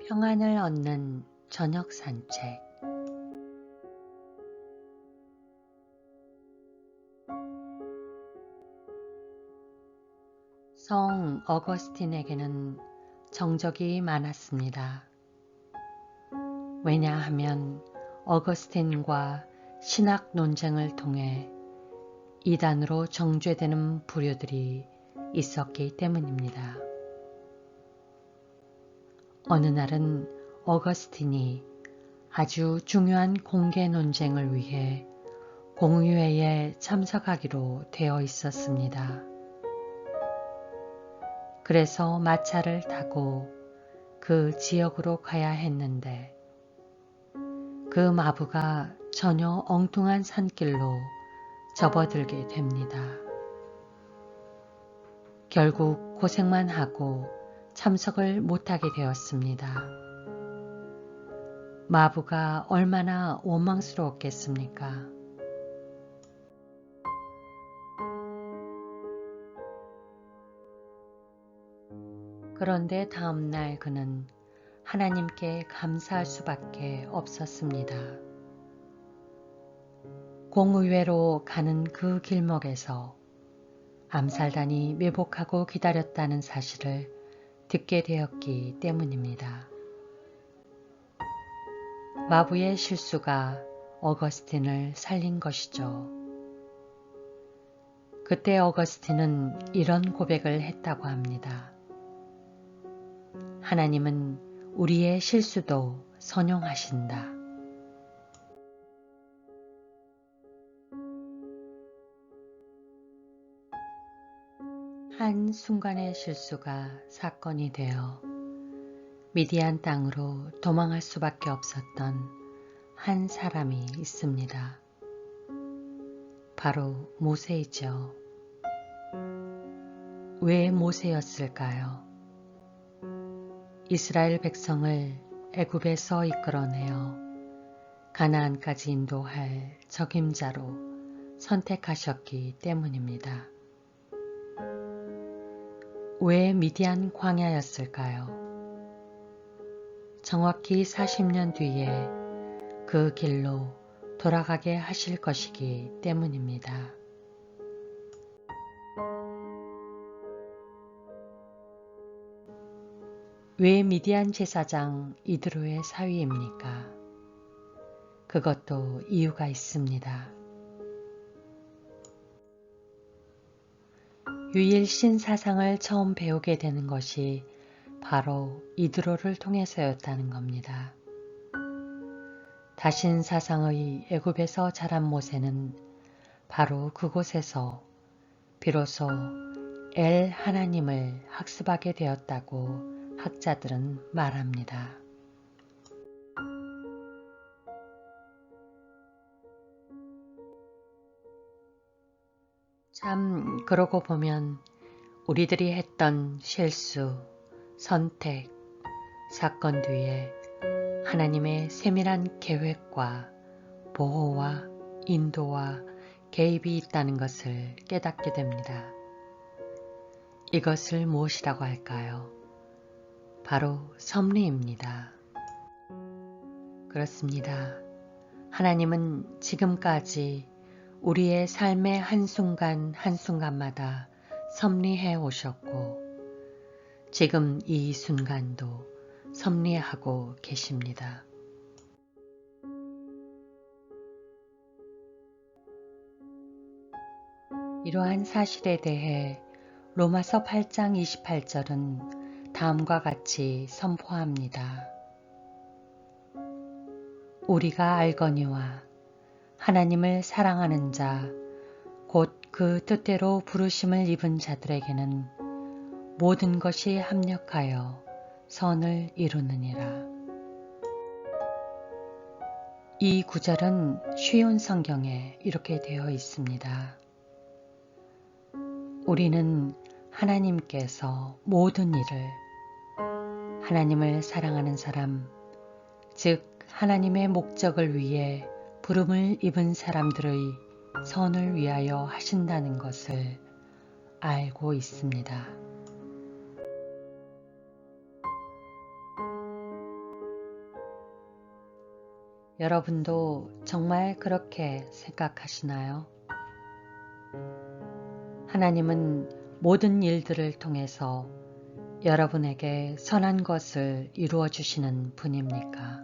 평안을 얻는 저녁 산책. 성 어거스틴에게는 정적이 많았습니다. 왜냐하면 어거스틴과 신학 논쟁을 통해 이단으로 정죄되는 부류들이 있었기 때문입니다. 어느 날은 어거스틴이 아주 중요한 공개 논쟁을 위해 공의회에 참석하기로 되어 있었습니다. 그래서 마차를 타고 그 지역으로 가야 했는데 그 마부가 전혀 엉뚱한 산길로 접어들게 됩니다. 결국 고생만 하고 참석을 못하게 되었습니다. 마부가 얼마나 원망스러웠겠습니까? 그런데 다음날 그는 하나님께 감사할 수밖에 없었습니다. 공의회로 가는 그 길목에서 암살단이 매복하고 기다렸다는 사실을 듣게 되었기 때문입니다. 마부의 실수가 어거스틴을 살린 것이죠. 그때 어거스틴은 이런 고백을 했다고 합니다. 하나님은 우리의 실수도 선용하신다. 한 순간의 실수가 사건이 되어 미디안 땅으로 도망할 수밖에 없었던 한 사람이 있습니다. 바로 모세이죠. 왜 모세였을까요? 이스라엘 백성을 애굽에서 이끌어내어 가나안까지 인도할 적임자로 선택하셨기 때문입니다. 왜 미디안 광야였을까요? 정확히 40년 뒤에 그 길로 돌아가게 하실 것이기 때문입니다. 왜 미디안 제사장 이드로의 사위입니까? 그것도 이유가 있습니다. 유일신 사상을 처음 배우게 되는 것이 바로 이드로를 통해서였다는 겁니다. 다신 사상의 애굽에서 자란 모세는 바로 그곳에서 비로소 엘 하나님을 학습하게 되었다고 학자들은 말합니다. 참 그러고 보면 우리들이 했던 실수, 선택, 사건 뒤에 하나님의 세밀한 계획과 보호와 인도와 개입이 있다는 것을 깨닫게 됩니다. 이것을 무엇이라고 할까요? 바로 섭리입니다. 그렇습니다. 하나님은 지금까지 우리의 삶의 한순간 한순간마다 섭리해 오셨고 지금 이 순간도 섭리하고 계십니다. 이러한 사실에 대해 로마서 8장 28절은 다음과 같이 선포합니다. 우리가 알거니와 하나님을 사랑하는 자, 곧 그 뜻대로 부르심을 입은 자들에게는 모든 것이 합력하여 선을 이루느니라. 이 구절은 쉬운 성경에 이렇게 되어 있습니다. 우리는 하나님께서 모든 일을 하나님을 사랑하는 사람, 즉 하나님의 목적을 위해 부름을 입은 사람들의 선을 위하여 하신다는 것을 알고 있습니다. 여러분도 정말 그렇게 생각하시나요? 하나님은 모든 일들을 통해서 여러분에게 선한 것을 이루어 주시는 분입니까?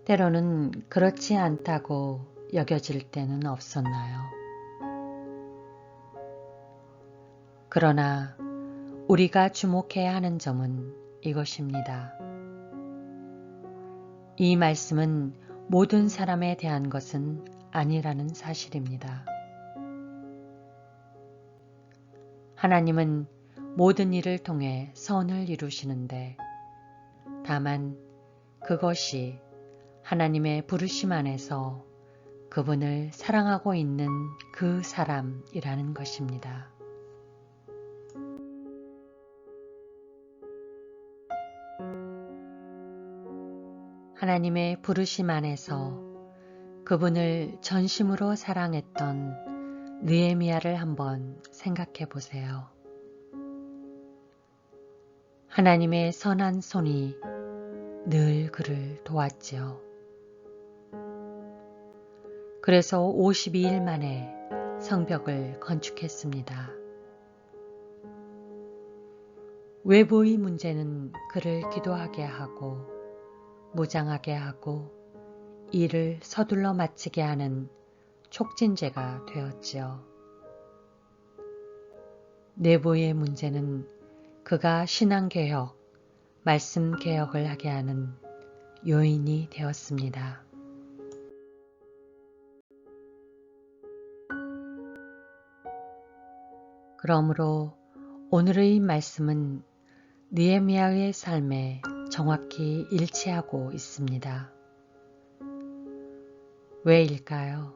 때로는 그렇지 않다고 여겨질 때는 없었나요? 그러나 우리가 주목해야 하는 점은 이것입니다. 이 말씀은 모든 사람에 대한 것은 아니라는 사실입니다. 하나님은 모든 일을 통해 선을 이루시는데 다만 그것이 하나님의 부르심 안에서 그분을 사랑하고 있는 그 사람이라는 것입니다. 하나님의 부르심 안에서 그분을 전심으로 사랑했던 느헤미야를 한번 생각해 보세요. 하나님의 선한 손이 늘 그를 도왔지요. 그래서 52일 만에 성벽을 건축했습니다. 외부의 문제는 그를 기도하게 하고 무장하게 하고 일을 서둘러 마치게 하는 촉진제가 되었지요. 내부의 문제는 그가 신앙개혁, 말씀개혁을 하게 하는 요인이 되었습니다. 그러므로 오늘의 말씀은 느헤미야의 삶에 정확히 일치하고 있습니다. 왜일까요?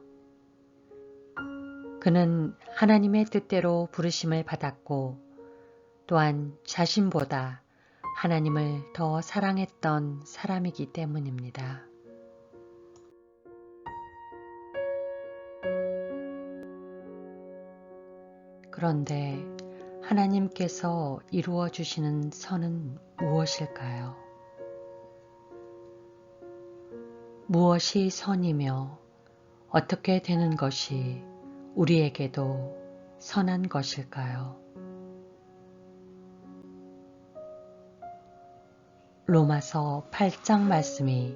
그는 하나님의 뜻대로 부르심을 받았고 또한 자신보다 하나님을 더 사랑했던 사람이기 때문입니다. 그런데 하나님께서 이루어 주시는 선은 무엇일까요? 무엇이 선이며 어떻게 되는 것이 우리에게도 선한 것일까요? 로마서 8장 말씀이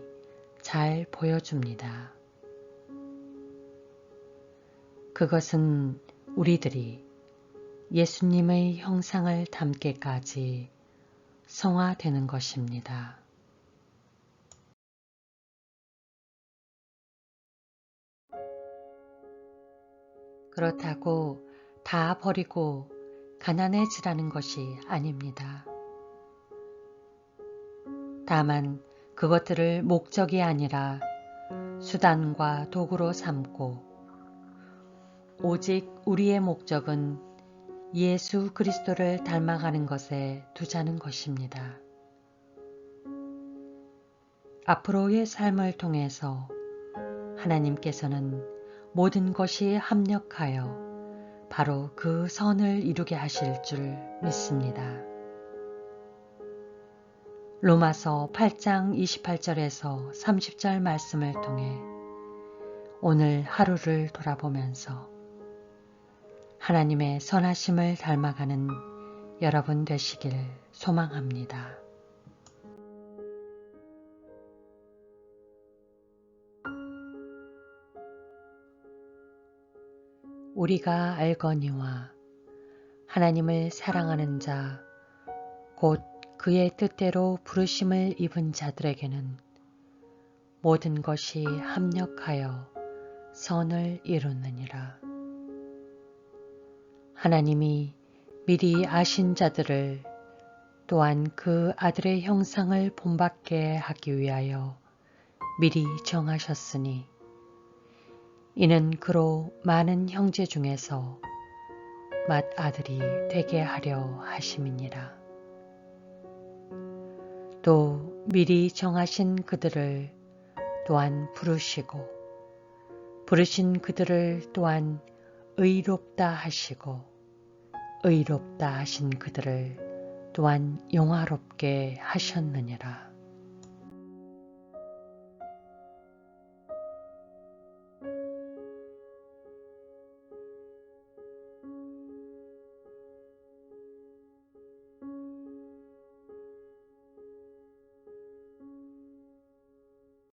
잘 보여줍니다. 그것은 우리들이 예수님의 형상을 닮게까지 성화되는 것입니다. 그렇다고 다 버리고 가난해지라는 것이 아닙니다. 다만 그것들을 목적이 아니라 수단과 도구로 삼고 오직 우리의 목적은 예수 그리스도를 닮아가는 것에 두자는 것입니다. 앞으로의 삶을 통해서 하나님께서는 모든 것이 합력하여 바로 그 선을 이루게 하실 줄 믿습니다. 로마서 8장 28절에서 30절 말씀을 통해 오늘 하루를 돌아보면서 하나님의 선하심을 닮아가는 여러분 되시길 소망합니다. 우리가 알거니와 하나님을 사랑하는 자, 곧 그의 뜻대로 부르심을 입은 자들에게는 모든 것이 합력하여 선을 이루느니라. 하나님이 미리 아신 자들을 또한 그 아들의 형상을 본받게 하기 위하여 미리 정하셨으니 이는 그로 많은 형제 중에서 맏아들이 되게 하려 하심이니라. 또 미리 정하신 그들을 또한 부르시고 부르신 그들을 또한 의롭다 하시고 의롭다 하신 그들을 또한 영화롭게 하셨느니라.